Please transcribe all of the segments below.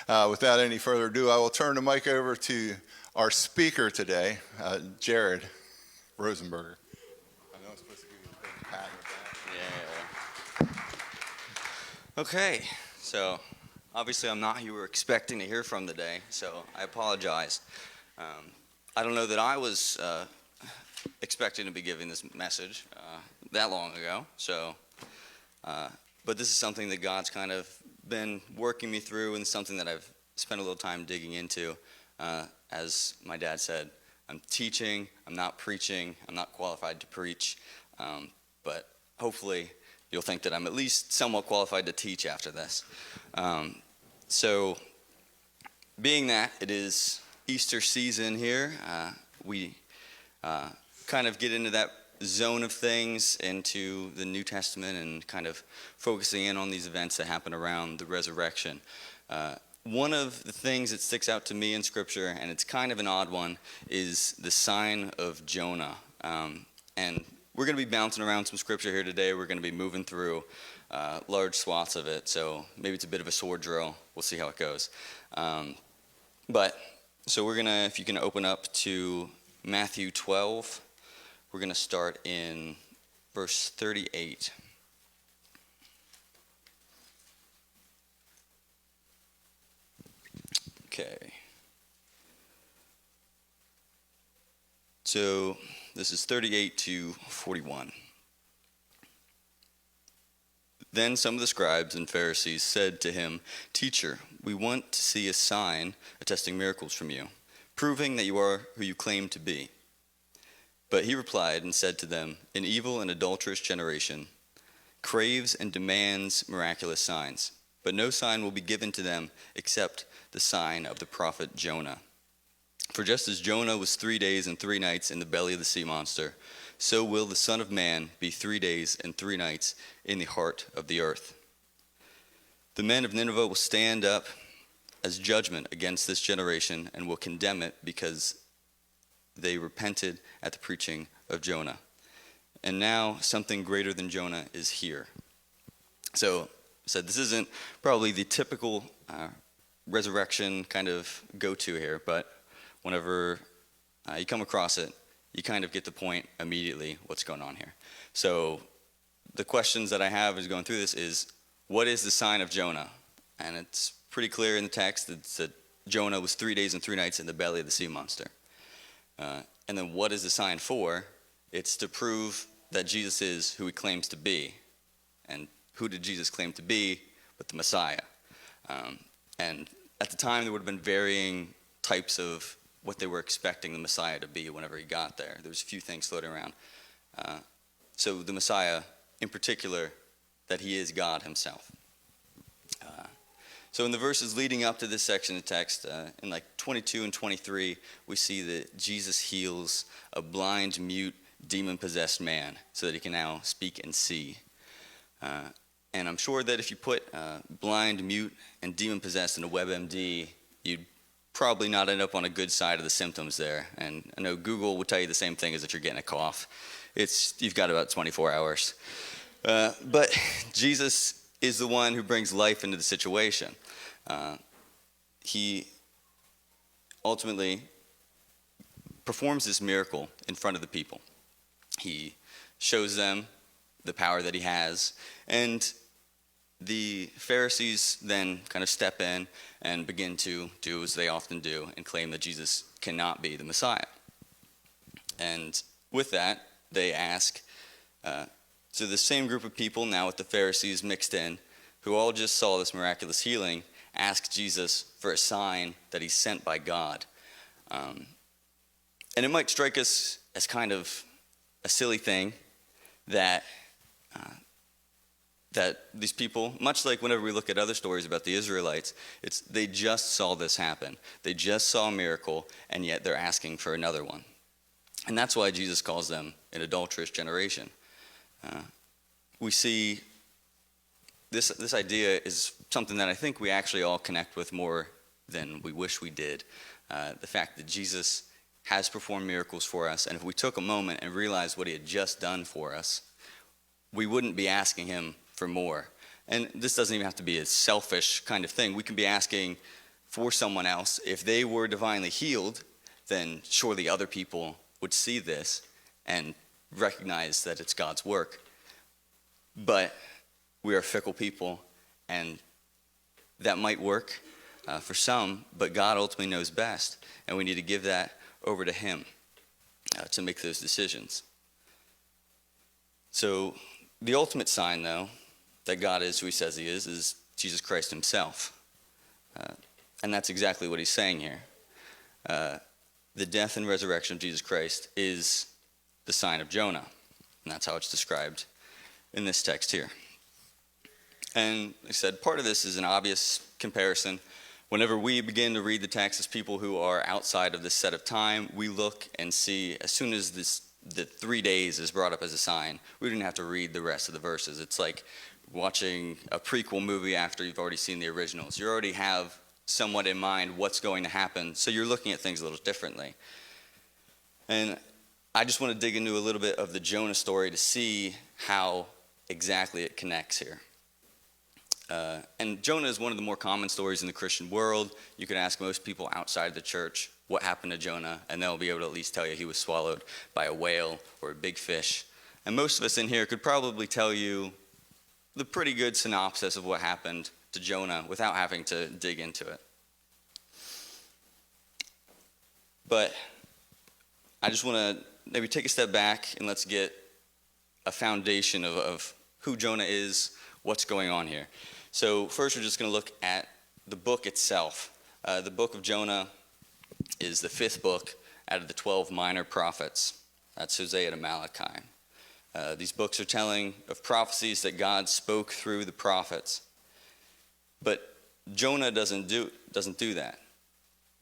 Without any further ado, I will turn the mic over to our speaker today, Jared Rosenberger. I know I'm supposed to give you a big pat on the back. Yeah. Okay, so obviously I'm not who you were expecting to hear from today, so I apologize. I don't know that I was expecting to be giving this message that long ago, but this is something that God's kind of been working me through, and something that I've spent a little time digging into. As my dad said, I'm teaching, I'm not preaching, I'm not qualified to preach, but hopefully you'll think that I'm at least somewhat qualified to teach after this. So being that it is Easter season here, we kind of get into that zone of things, into the New Testament, and kind of focusing in on these events that happen around the resurrection. One of the things that sticks out to me in Scripture, and it's kind of an odd one, is the sign of Jonah. And we're going to be bouncing around some Scripture here today. We're going to be moving through large swaths of it, so maybe it's a bit of a sword drill. We'll see how it goes. So we're going to, if you can open up to Matthew 12, we're going to start in verse 38. Okay. So this is 38 to 41. Then some of the scribes and Pharisees said to him, "Teacher, we want to see a sign attesting miracles from you, proving that you are who you claim to be." But he replied and said to them, "An evil and adulterous generation craves and demands miraculous signs, but no sign will be given to them except the sign of the prophet Jonah. For just as Jonah was 3 days and 3 nights in the belly of the sea monster, so will the Son of Man be 3 days and 3 nights in the heart of the earth. The men of Nineveh will stand up as judgment against this generation and will condemn it because they repented at the preaching of Jonah. And now something greater than Jonah is here." So this isn't probably the typical resurrection kind of go-to here, but whenever you come across it, you kind of get the point immediately what's going on here. So the questions that I have as going through this is, what is the sign of Jonah? And it's pretty clear in the text that Jonah was 3 days and 3 nights in the belly of the sea monster. And then what is the sign for? It's to prove that Jesus is who he claims to be. And who did Jesus claim to be but the Messiah? And at the time, there would have been varying types of what they were expecting the Messiah to be whenever he got there. There was a few things floating around. So the Messiah, in particular, that he is God himself. So in the verses leading up to this section of text, in like 22 and 23, we see that Jesus heals a blind, mute, demon-possessed man so that he can now speak and see. And I'm sure that if you put blind, mute, and demon-possessed in a WebMD, you'd probably not end up on a good side of the symptoms there. And I know Google would tell you the same thing as if you're getting a cough. You've got about 24 hours. But Jesus is the one who brings life into the situation. He ultimately performs this miracle in front of the people. He shows them the power that he has, and the Pharisees then kind of step in and begin to do as they often do and claim that Jesus cannot be the Messiah. And with that, they ask, so the same group of people now with the Pharisees mixed in, who all just saw this miraculous healing, ask Jesus for a sign that he's sent by God. And it might strike us as kind of a silly thing that these people, much like whenever we look at other stories about the Israelites, they just saw this happen. They just saw a miracle, and yet they're asking for another one. And that's why Jesus calls them an adulterous generation. We see this idea is something that I think we actually all connect with more than we wish we did. The fact that Jesus has performed miracles for us, and if we took a moment and realized what he had just done for us, we wouldn't be asking him for more. And this doesn't even have to be a selfish kind of thing. We can be asking for someone else. If they were divinely healed, then surely other people would see this and recognize that it's God's work. But we are fickle people, and that might work for some, but God ultimately knows best, and we need to give that over to him to make those decisions. So the ultimate sign, though, that God is who he says he is Jesus Christ himself. And that's exactly what he's saying here. The death and resurrection of Jesus Christ is the sign of Jonah. And that's how it's described in this text here. And like I said, part of this is an obvious comparison. Whenever we begin to read the text as people who are outside of this set of time, we look and see, as soon as the 3 days is brought up as a sign, we don't have to read the rest of the verses. It's like watching a prequel movie after you've already seen the originals. You already have somewhat in mind what's going to happen, so you're looking at things a little differently. And I just want to dig into a little bit of the Jonah story to see how exactly it connects here. And Jonah is one of the more common stories in the Christian world. You could ask most people outside the church what happened to Jonah, and they'll be able to at least tell you he was swallowed by a whale or a big fish. And most of us in here could probably tell you the pretty good synopsis of what happened to Jonah without having to dig into it. But I just want to maybe take a step back and let's get a foundation of who Jonah is, what's going on here. So first we're just going to look at the book itself. The book of Jonah is the 5th book out of the 12 minor prophets. That's Hosea to Malachi. These books are telling of prophecies that God spoke through the prophets. But Jonah doesn't do that.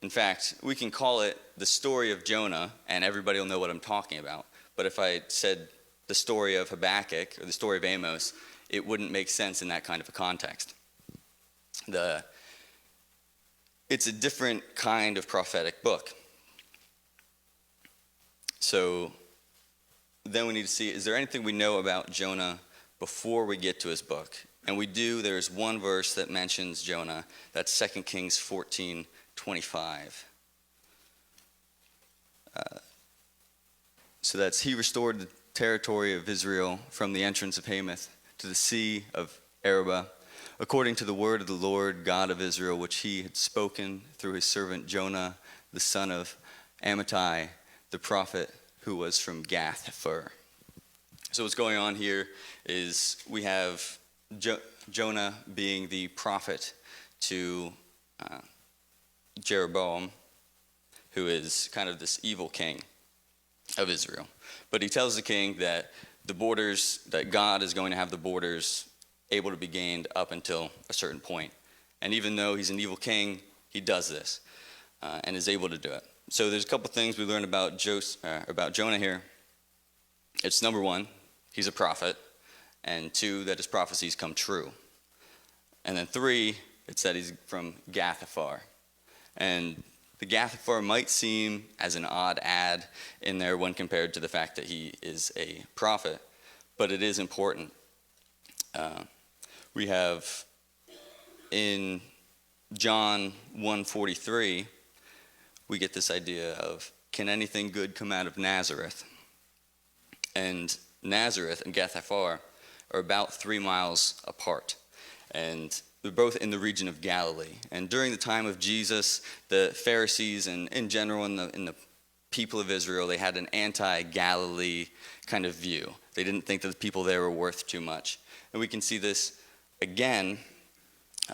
In fact, we can call it the story of Jonah, and everybody will know what I'm talking about. But if I said the story of Habakkuk or the story of Amos, it wouldn't make sense in that kind of a context. It's a different kind of prophetic book. So then we need to see, is there anything we know about Jonah before we get to his book? And we do. There's one verse that mentions Jonah. That's 2 Kings 14:25. So that's, he restored the territory of Israel from the entrance of Hamath to the sea of Arabah, according to the word of the Lord God of Israel, which he had spoken through his servant Jonah, the son of Amittai, the prophet who was from Gath-hepher. So what's going on here is we have Jonah being the prophet to Jeroboam, who is kind of this evil king of Israel. But he tells the king that that God is going to have the borders able to be gained up until a certain point. And even though he's an evil king, he does this and is able to do it. So there's a couple things we learn about Jonah here. It's number one, he's a prophet, and 2, that his prophecies come true. And then 3, it's that he's from Gath-hepher. And the Gath-hepher might seem as an odd ad in there when compared to the fact that he is a prophet, but it is important. We have in John 1:43, we get this idea of, can anything good come out of Nazareth? And Nazareth and Gath-hepher are about 3 miles apart. And they're both in the region of Galilee. And during the time of Jesus, the Pharisees and in general in the people of Israel, they had an anti-Galilee kind of view. They didn't think that the people there were worth too much. And we can see this again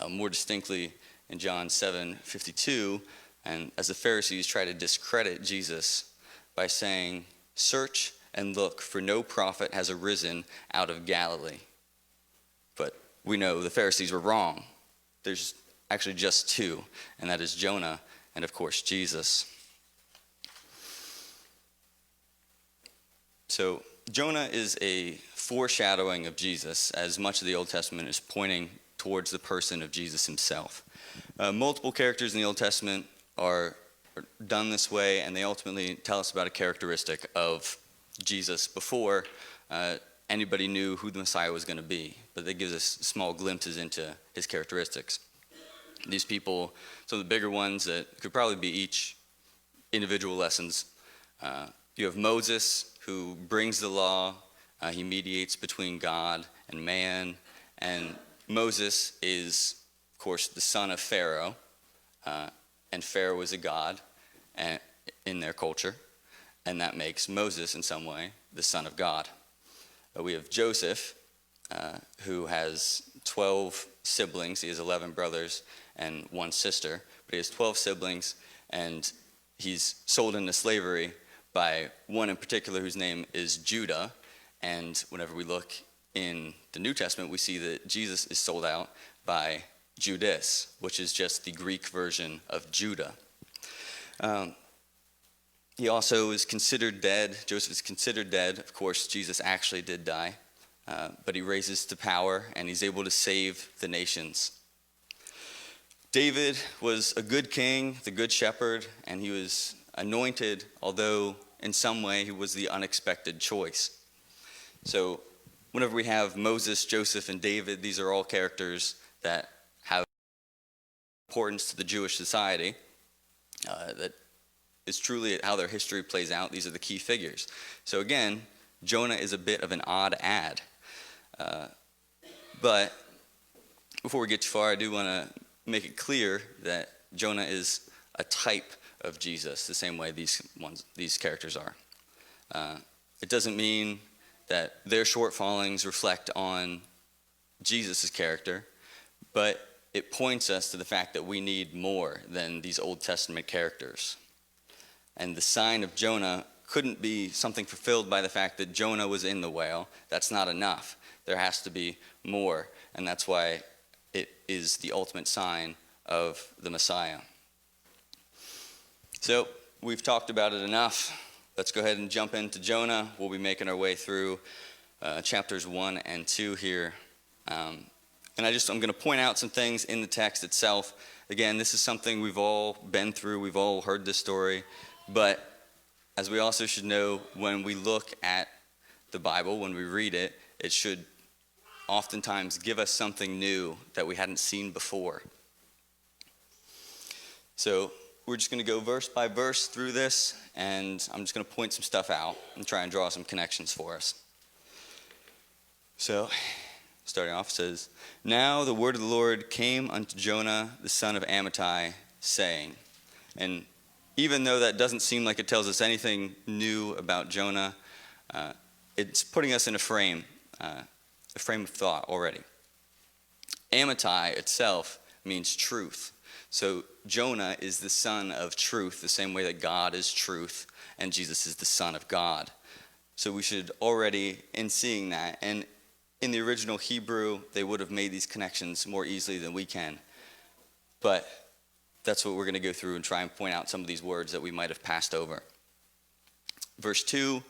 more distinctly in John 7:52, and as the Pharisees try to discredit Jesus by saying, "Search and look, for no prophet has arisen out of Galilee." But we know the Pharisees were wrong. There's actually just 2, and that is Jonah and, of course, Jesus. So Jonah is a foreshadowing of Jesus, as much of the Old Testament is pointing towards the person of Jesus himself. Multiple characters in the Old Testament are done this way, and they ultimately tell us about a characteristic of Jesus before anybody knew who the Messiah was going to be. But they give us small glimpses into his characteristics. These people, some of the bigger ones that could probably be each individual lessons. You have Moses, who brings the law. He mediates between God and man. And Moses is, of course, the son of Pharaoh. And Pharaoh was a god in their culture. And that makes Moses, in some way, the son of God. We have Joseph, who has 12 siblings. He has 11 brothers and 1 sister. But he has 12 siblings, and he's sold into slavery by one in particular whose name is Judah. And whenever we look in the New Testament, we see that Jesus is sold out by Judas, which is just the Greek version of Judah. He also is considered dead. Joseph is considered dead. Of course, Jesus actually did die, but he raises to power, and he's able to save the nations. David was a good king, the good shepherd, and he was anointed, although in some way he was the unexpected choice. So whenever we have Moses, Joseph, and David, these are all characters that have importance to the Jewish society. That is truly how their history plays out. These are the key figures. So again, Jonah is a bit of an odd ad. But before we get too far, I do want to make it clear that Jonah is a type of Jesus, the same way these characters are. It doesn't mean that their shortfallings reflect on Jesus' character, but it points us to the fact that we need more than these Old Testament characters. And the sign of Jonah couldn't be something fulfilled by the fact that Jonah was in the whale. That's not enough. There has to be more, and that's why it is the ultimate sign of the Messiah. So we've talked about it enough. Let's go ahead and jump into Jonah. We'll be making our way through chapters 1 and 2 here. And I'm going to point out some things in the text itself. Again, this is something we've all been through. We've all heard this story. But as we also should know, when we look at the Bible, when we read it, it should oftentimes give us something new that we hadn't seen before. So we're just going to go verse by verse through this, and I'm just going to point some stuff out and try and draw some connections for us. So, starting off, it says, "Now the word of the Lord came unto Jonah, the son of Amittai, saying," and even though that doesn't seem like it tells us anything new about Jonah, it's putting us in a frame of thought already. Amittai itself means truth. So Jonah is the son of truth, the same way that God is truth, and Jesus is the Son of God. So we should already, in seeing that, and in the original Hebrew, they would have made these connections more easily than we can. But that's what we're going to go through and try and point out some of these words that we might have passed over. Verse 2,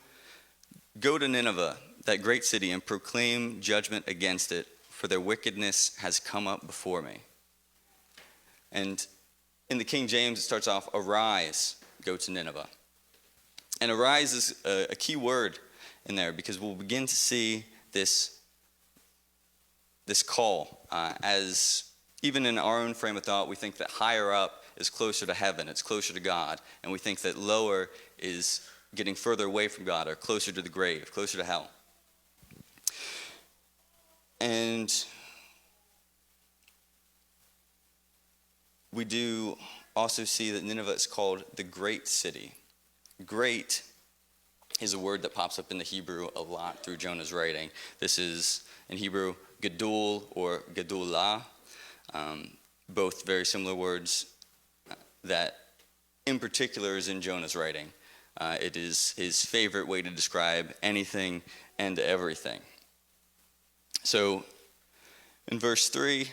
"Go to Nineveh, that great city, and proclaim judgment against it, for their wickedness has come up before me." And in the King James, it starts off, "Arise, go to Nineveh." And arise is a key word in there, because we'll begin to see this call. As even in our own frame of thought, we think that higher up is closer to heaven, it's closer to God. And we think that lower is getting further away from God, or closer to the grave, closer to hell. And we do also see that Nineveh is called the great city. Great is a word that pops up in the Hebrew a lot through Jonah's writing. This is, in Hebrew, Gedul or Gedulah, both very similar words that in particular is in Jonah's writing. It is his favorite way to describe anything and everything. So in verse 3,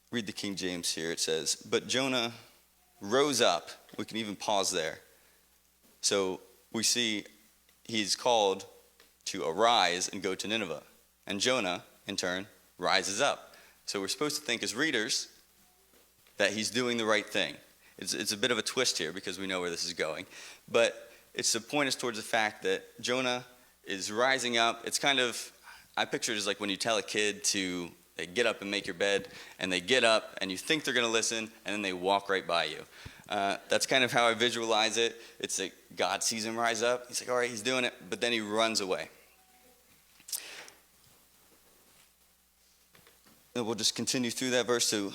read the King James here. It says, "But Jonah rose up." We can even pause there. So we see he's called to arise and go to Nineveh. And Jonah, in turn, rises up. So we're supposed to think as readers that he's doing the right thing. It's a bit of a twist here because we know where this is going. But it's to point us towards the fact that Jonah is rising up. It's kind of, I picture it as like when you tell a kid to They get up and make your bed, and they get up, and you think they're going to listen, and then they walk right by you. That's kind of how I visualize it. It's like God sees him rise up. He's like, all right, he's doing it, but then he runs away. And we'll just continue through that verse. So,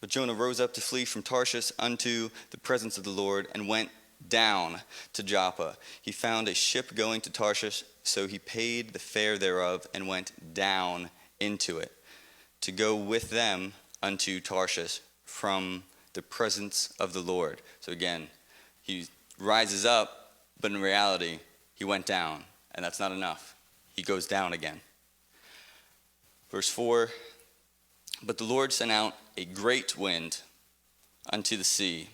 but Jonah rose up to flee from Tarshish unto the presence of the Lord and went down to Joppa. He found a ship going to Tarshish, so he paid the fare thereof and went down into it, to go with them unto Tarshish from the presence of the Lord. So again, he rises up, but in reality, he went down, and that's not enough. He goes down again. Verse 4, but the Lord sent out a great wind unto the sea,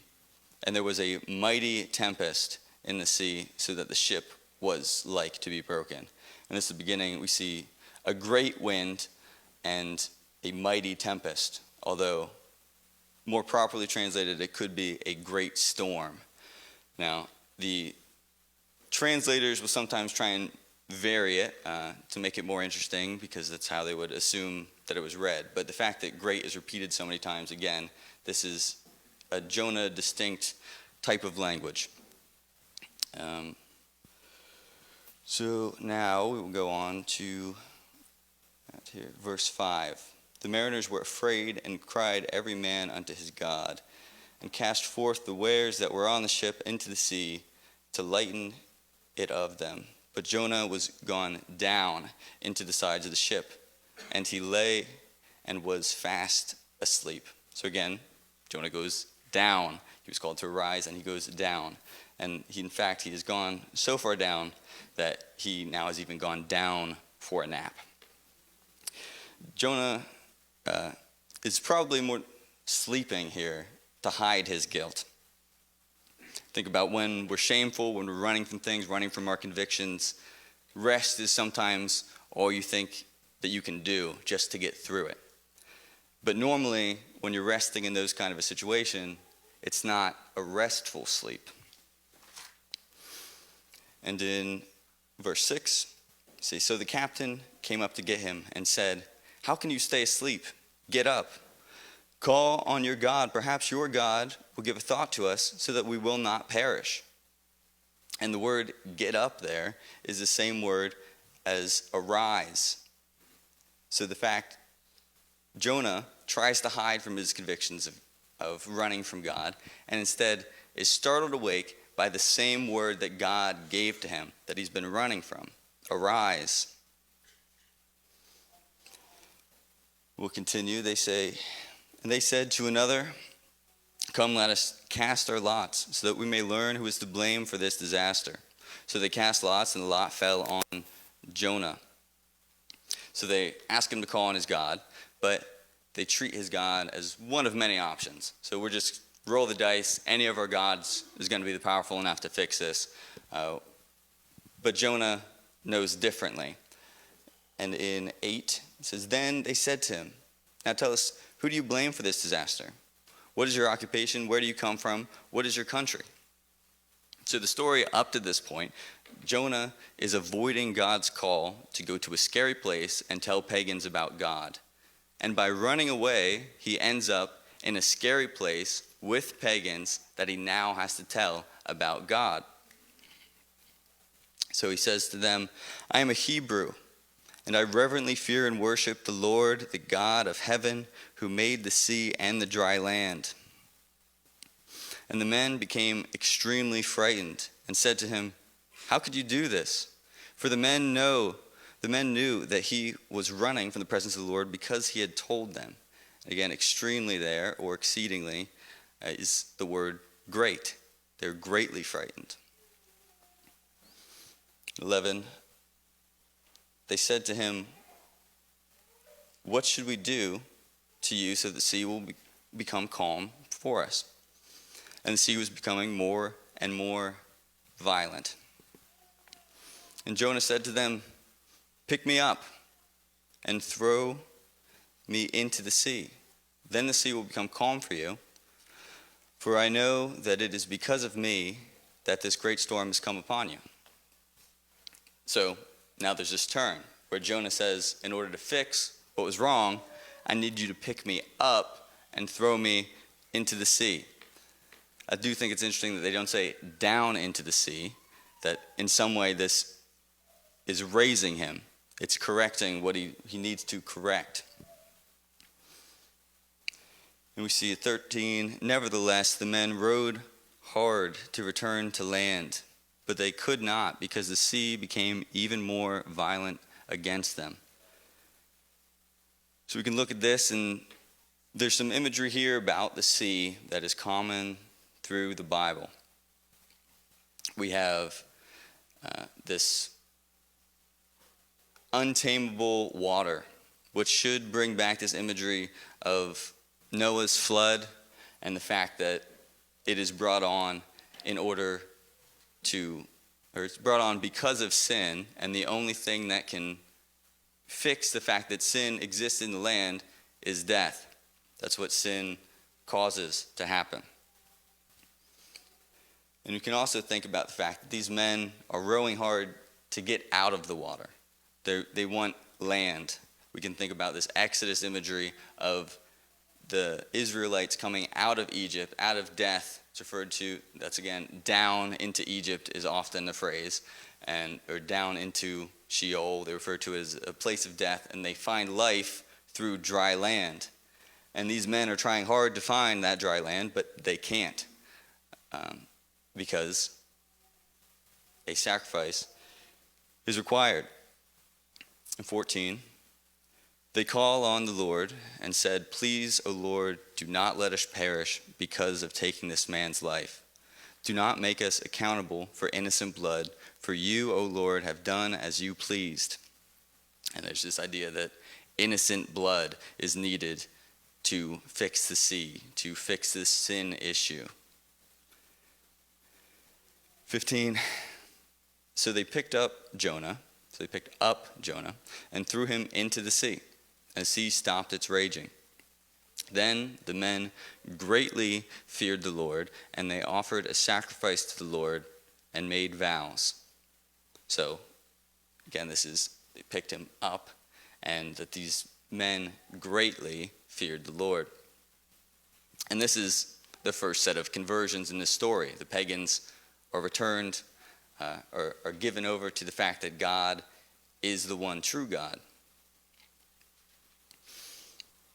and there was a mighty tempest in the sea, so that the ship was like to be broken. And this is the beginning. We see a great wind and a mighty tempest, although more properly translated, it could be a great storm. Now, the translators will sometimes try and vary it to make it more interesting, because that's how they would assume that it was read. But the fact that great is repeated so many times, again, this is a Jonah distinct type of language. So now we will go on to verse 5. The mariners were afraid and cried every man unto his God, and cast forth the wares that were on the ship into the sea to lighten it of them. But Jonah was gone down into the sides of the ship, and he lay and was fast asleep. So again, Jonah goes down. He was called to arise, and he goes down. And he, in fact, he has gone so far down that he now has even gone down for a nap. Jonah is probably more sleeping here to hide his guilt. Think about when we're shameful, when we're running from things, running from our convictions. Rest is sometimes all you think that you can do just to get through it. But normally, when you're resting in those kind of a situation, it's not a restful sleep. And in verse 6, see, so the captain came up to get him and said, how can you stay asleep? Get up. Call on your God. Perhaps your God will give a thought to us so that we will not perish. And the word get up there is the same word as arise. So the fact Jonah tries to hide from his convictions of running from God, and instead is startled awake by the same word that God gave to him that he's been running from. Arise. We'll continue. They say, and they said to another, come, let us cast our lots, so that we may learn who is to blame for this disaster. So they cast lots, and the lot fell on Jonah. So they ask him to call on his God, but they treat his God as one of many options. So we're just roll the dice. Any of our gods is going to be the powerful enough to fix this. But Jonah knows differently. And in 8, it says, then they said to him, now tell us, who do you blame for this disaster? What is your occupation? Where do you come from? What is your country? So the story up to this point, Jonah is avoiding God's call to go to a scary place and tell pagans about God. And by running away, he ends up in a scary place with pagans that he now has to tell about God. So he says to them, I am a Hebrew, and I reverently fear and worship the Lord, the God of heaven, who made the sea and the dry land. And the men became extremely frightened and said to him, how could you do this? For the men knew that he was running from the presence of the Lord because he had told them. Again, extremely there, or exceedingly, is the word great. They're greatly frightened. 11, they said to him, what should we do to you so the sea will become calm for us? And the sea was becoming more and more violent. And Jonah said to them, pick me up and throw me into the sea. Then the sea will become calm for you. For I know that it is because of me that this great storm has come upon you. So now there's this turn where Jonah says, in order to fix what was wrong, I need you to pick me up and throw me into the sea. I do think it's interesting that they don't say down into the sea, that in some way this is raising him. It's correcting what he needs to correct. And we see at 13, nevertheless, the men rowed hard to return to land, but they could not because the sea became even more violent against them. So we can look at this, and there's some imagery here about the sea that is common through the Bible. We have this untamable water, which should bring back this imagery of Noah's flood and the fact that it is brought on it's brought on because of sin, and the only thing that can fix the fact that sin exists in the land is death. That's what sin causes to happen. And you can also think about the fact that these men are rowing hard to get out of the water. They want land. We can think about this Exodus imagery of the Israelites coming out of Egypt, out of death. It's referred to, that's again, down into Egypt is often the phrase, or down into Sheol, they refer to as a place of death, and they find life through dry land. And these men are trying hard to find that dry land, but they can't, because a sacrifice is required. In 14, they call on the Lord and said, "Please, O Lord, do not let us perish because of taking this man's life. Do not make us accountable for innocent blood, for you, O Lord, have done as you pleased." And there's this idea that innocent blood is needed to fix the sea, to fix this sin issue. 15, so they picked up Jonah and threw him into the sea, and the sea stopped its raging. Then the men greatly feared the Lord, and they offered a sacrifice to the Lord and made vows. So, again, they picked him up, and that these men greatly feared the Lord. And this is the first set of conversions in this story. The pagans are returned, are given over to the fact that God is the one true God.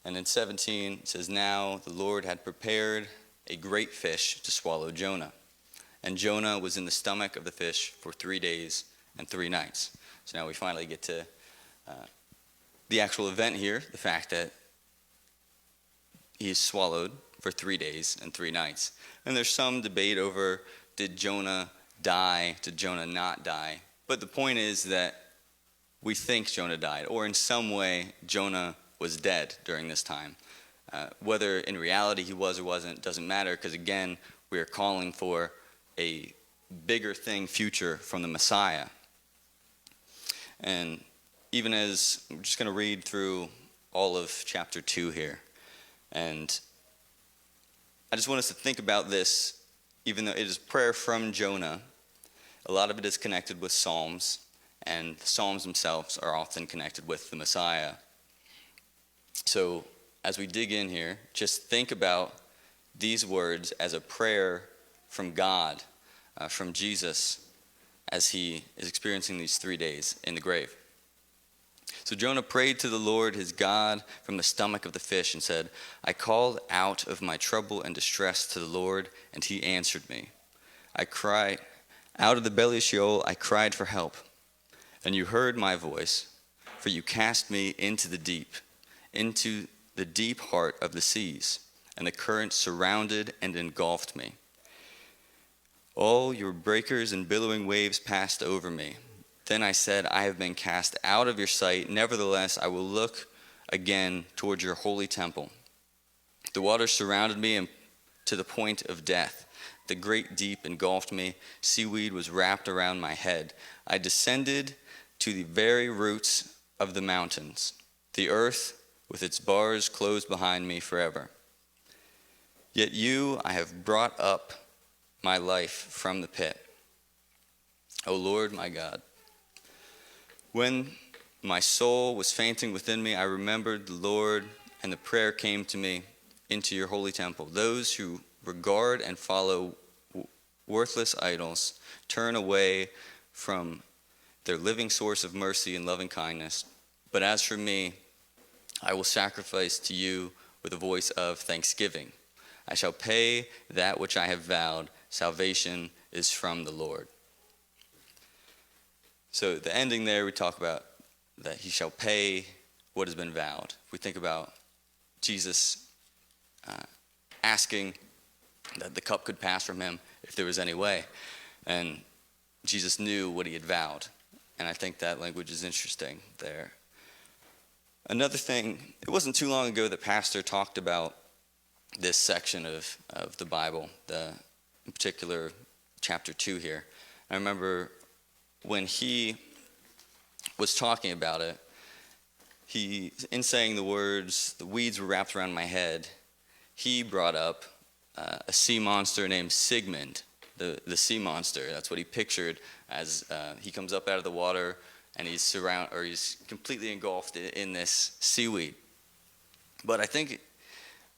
And in 17, it says, "Now the Lord had prepared a great fish to swallow Jonah. And Jonah was in the stomach of the fish for 3 days and 3 nights." So now we finally get to the actual event here, the fact that he is swallowed for 3 days and 3 nights. And there's some debate over, did Jonah die? Did Jonah not die? But the point is that we think Jonah died, or in some way Jonah was dead during this time. Whether in reality he was or wasn't doesn't matter, because again, we are calling for a bigger thing future from the Messiah. And even as, I'm just going to read through all of chapter 2 here. And I just want us to think about this, even though it is prayer from Jonah. A lot of it is connected with Psalms, and the Psalms themselves are often connected with the Messiah. So as we dig in here, just think about these words as a prayer from God, from Jesus, as he is experiencing these 3 days in the grave. So Jonah prayed to the Lord his God from the stomach of the fish and said, "I called out of my trouble and distress to the Lord, and he answered me. I cried out of the belly of Sheol, I cried for help. And you heard my voice, for you cast me into the deep heart of the seas, and the current surrounded and engulfed me. All your breakers and billowing waves passed over me. Then I said, I have been cast out of your sight. Nevertheless, I will look again toward your holy temple. The waters surrounded me to the point of death. The great deep engulfed me. Seaweed was wrapped around my head. I descended to the very roots of the mountains. The earth with its bars closed behind me forever. Yet you I have brought up my life from the pit. O Lord my God, when my soul was fainting within me, I remembered the Lord. and the prayer came to me into your holy temple. Those who regard and follow worthless idols turn away from their living source of mercy and loving kindness. But as for me, I will sacrifice to you with a voice of thanksgiving. I shall pay that which I have vowed. Salvation is from the Lord. So the ending there, we talk about that he shall pay what has been vowed. We think about Jesus asking that the cup could pass from him if there was any way. And Jesus knew what he had vowed. And I think that language is interesting there. Another thing, it wasn't too long ago that Pastor talked about this section of the Bible, in particular chapter 2 here. I remember when he was talking about it, he, in saying the words, the weeds were wrapped around my head, he brought up a sea monster named Sigmund, the sea monster. That's what he pictured as he comes up out of the water and he's completely engulfed in this seaweed. But I think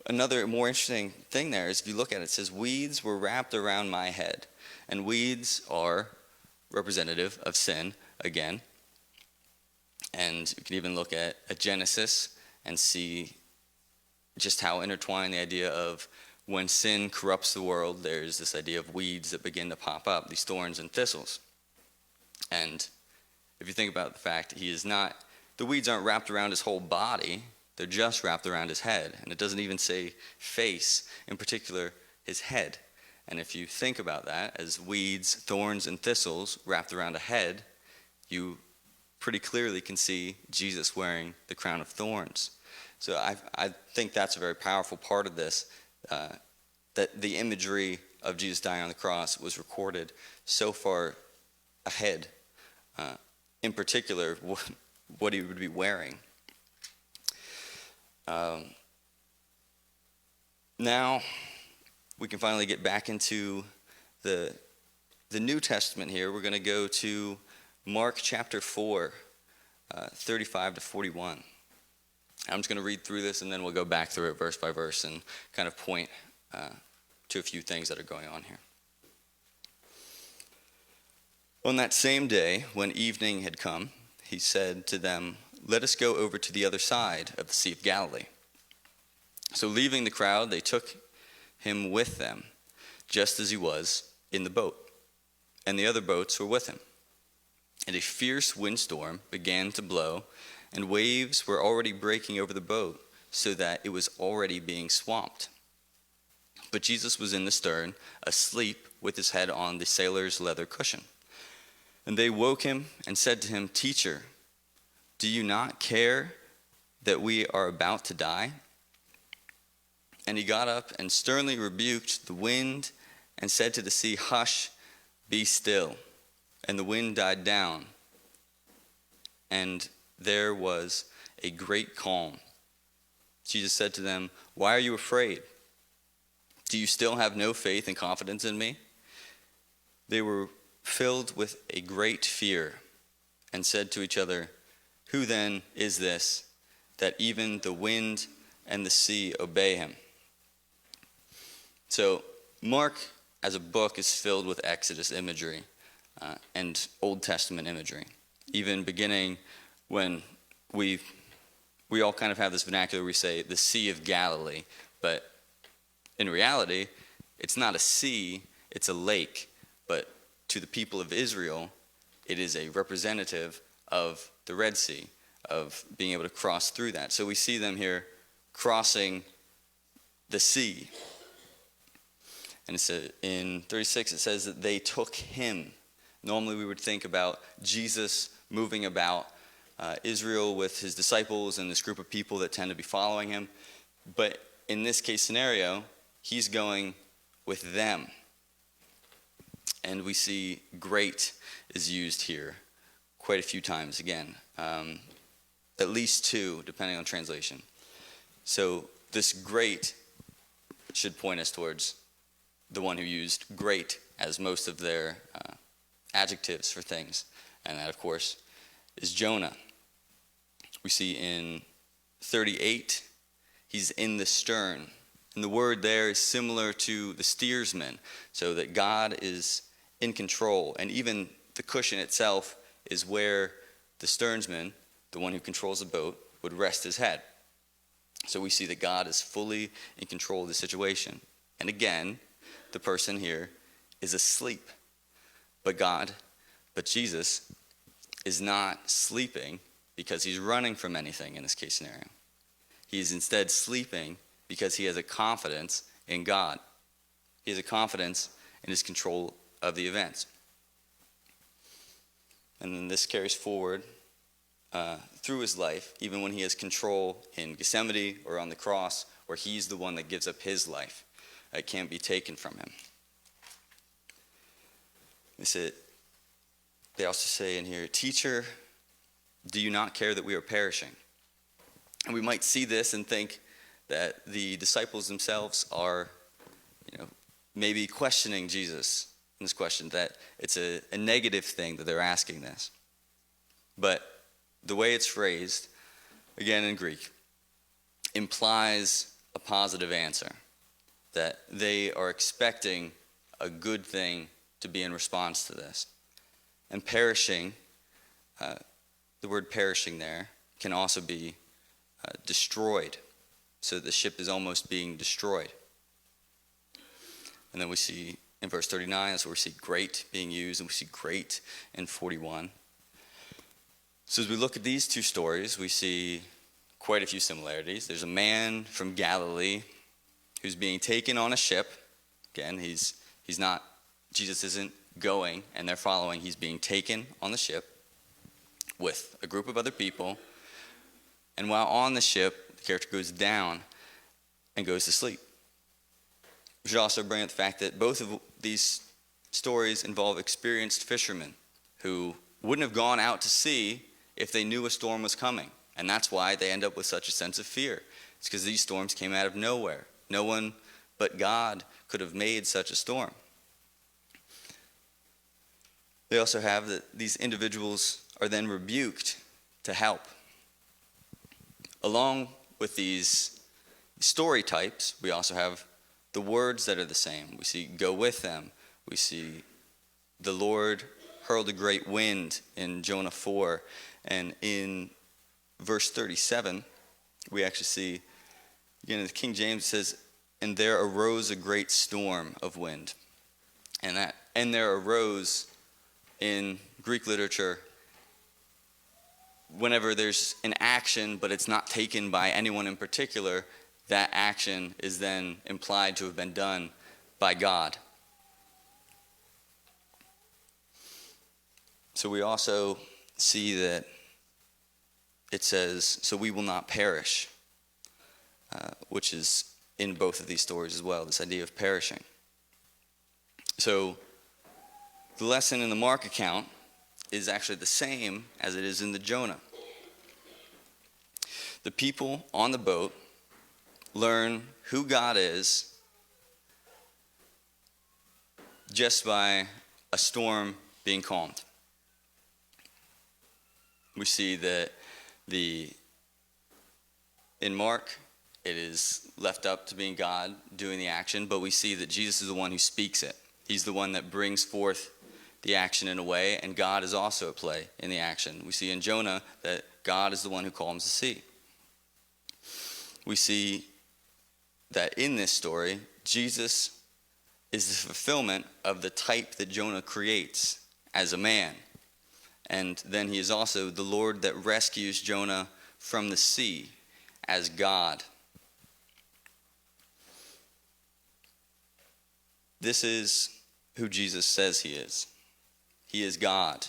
another more interesting thing there is if you look at it, it says weeds were wrapped around my head. And weeds are representative of sin again. And you can even look at Genesis and see just how intertwined the idea of when sin corrupts the world, there's this idea of weeds that begin to pop up, these thorns and thistles. And if you think about the fact that the weeds aren't wrapped around his whole body, they're just wrapped around his head. And it doesn't even say face, in particular his head. And if you think about that as weeds, thorns, and thistles wrapped around a head, you pretty clearly can see Jesus wearing the crown of thorns. So I think that's a very powerful part of this, that the imagery of Jesus dying on the cross was recorded so far ahead, in particular what he would be wearing. Now we can finally get back into the New Testament here. We're going to go to Mark chapter 4, 35 to 41. I'm just going to read through this and then we'll go back through it verse by verse and kind of point to a few things that are going on here. On that same day, when evening had come, he said to them, "Let us go over to the other side of the Sea of Galilee." So leaving the crowd, they took him with them, just as he was in the boat, and the other boats were with him. And a fierce windstorm began to blow, and waves were already breaking over the boat, so that it was already being swamped. But Jesus was in the stern, asleep with his head on the sailor's leather cushion. And they woke him and said to him, "Teacher, do you not care that we are about to die?" And he got up and sternly rebuked the wind and said to the sea, "Hush, be still." And the wind died down, and there was a great calm. Jesus said to them, "Why are you afraid? Do you still have no faith and confidence in me?" They were filled with a great fear and said to each other, "Who then is this, that even the wind and the sea obey him?" So Mark, as a book, is filled with Exodus imagery and Old Testament imagery. Even beginning when we all kind of have this vernacular, we say the Sea of Galilee, but in reality, it's not a sea, it's a lake. But to the people of Israel, it is a representative of the Red Sea, of being able to cross through that. So we see them here crossing the sea. And in 36, it says that they took him. Normally we would think about Jesus moving about Israel with his disciples and this group of people that tend to be following him. But in this case scenario, he's going with them. And we see great is used here quite a few times again. At least two, depending on translation. So this great should point us towards the one who used great as most of their adjectives for things. And that, of course, is Jonah. We see in 38, He's in the stern. And the word there is similar to the steersman, so that God is in control. And even the cushion itself is where the steersman, the one who controls the boat, would rest his head. So we see that God is fully in control of the situation. And again, the person here is asleep. But Jesus is not sleeping because he's running from anything in this case scenario. He is instead sleeping because he has a confidence in God. He has a confidence in his control of the events. And then this carries forward through his life, even when he has control in Gethsemane or on the cross, where he's the one that gives up his life. It can't be taken from him. They also say in here, "Teacher, do you not care that we are perishing?" And we might see this and think that the disciples themselves are, maybe questioning Jesus in this question, that it's a negative thing that they're asking this. But the way it's phrased, again in Greek, implies a positive answer, that they are expecting a good thing to be in response to this. And perishing, the word perishing there can also be destroyed. So the ship is almost being destroyed. And then we see in verse 39, that's where we see great being used, and we see great in 41. So as we look at these two stories, we see quite a few similarities. There's a man from Galilee who's being taken on a ship. Again, Jesus isn't going and they're following. He's being taken on the ship with a group of other people. And while on the ship, the character goes down and goes to sleep. We should also bring up the fact that both of these stories involve experienced fishermen who wouldn't have gone out to sea if they knew a storm was coming. And that's why they end up with such a sense of fear. It's because these storms came out of nowhere. No one but God could have made such a storm. They also have that these individuals are then rebuked to help. Along with these story types, we also have the words that are the same. We see go with them. We see the Lord hurled a great wind in Jonah 4. And in verse 37, we actually see, again, in the King James, it says, "And there arose a great storm of wind." And there arose in Greek literature, whenever there's an action, but it's not taken by anyone in particular, that action is then implied to have been done by God. So we also see that it says, "So we will not perish," which is in both of these stories as well, this idea of perishing. So the lesson in the Mark account is actually the same as it is in the Jonah. The people on the boat learn who God is just by a storm being calmed. We see that in Mark, it is left up to being God doing the action, but we see that Jesus is the one who speaks it. He's the one that brings forth the action in a way, and God is also at play in the action. We see in Jonah that God is the one who calms the sea. We see that in this story, Jesus is the fulfillment of the type that Jonah creates as a man. And then he is also the Lord that rescues Jonah from the sea as God. This is who Jesus says he is. He is God.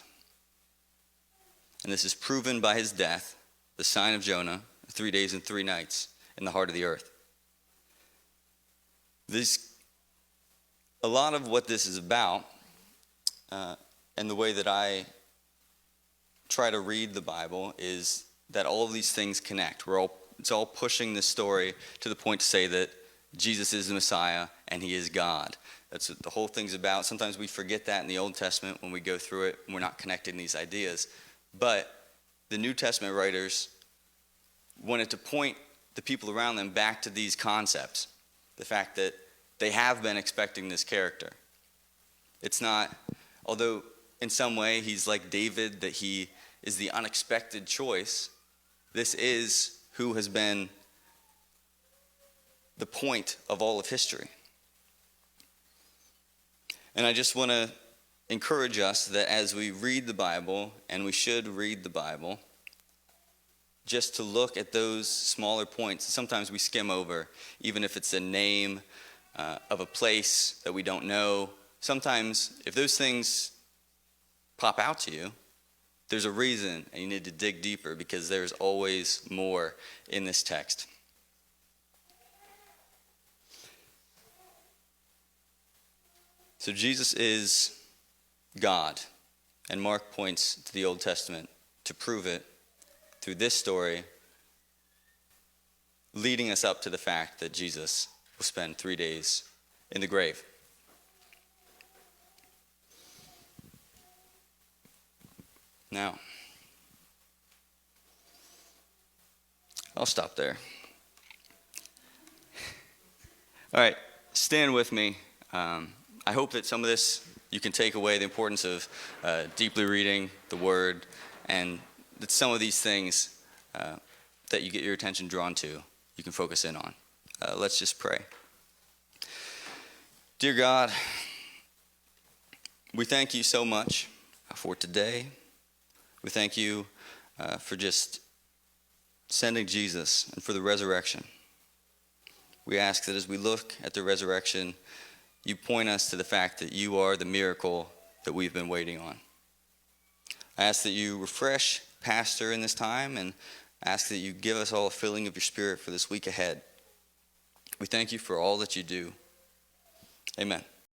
And this is proven by his death, the sign of Jonah, 3 days and 3 nights in the heart of the earth. A lot of what this is about, and the way that I try to read the Bible, is that all of these things connect. It's all pushing the story to the point to say that Jesus is the Messiah and he is God. That's what the whole thing's about. Sometimes we forget that in the Old Testament when we go through it and we're not connecting these ideas. But the New Testament writers wanted to point the people around them back to these concepts. The fact that they have been expecting this character. It's not, although in some way he's like David, that he is the unexpected choice, this is who has been the point of all of history. And I just want to encourage us that as we read the Bible, and we should read the Bible, just to look at those smaller points. Sometimes we skim over, even if it's a name of a place that we don't know. Sometimes, if those things pop out to you, there's a reason, and you need to dig deeper, because there's always more in this text. So Jesus is God, and Mark points to the Old Testament to prove it through this story, leading us up to the fact that Jesus will spend 3 days in the grave. Now, I'll stop there. All right, stand with me. I hope that some of this you can take away the importance of deeply reading the Word, and that some of these things that you get your attention drawn to, you can focus in on. Let's just pray. Dear God, we thank you so much for today. We thank you for just sending Jesus and for the resurrection. We ask that as we look at the resurrection, you point us to the fact that you are the miracle that we've been waiting on. I ask that you refresh Pastor in this time, and ask that you give us all a filling of your Spirit for this week ahead. We thank you for all that you do. Amen.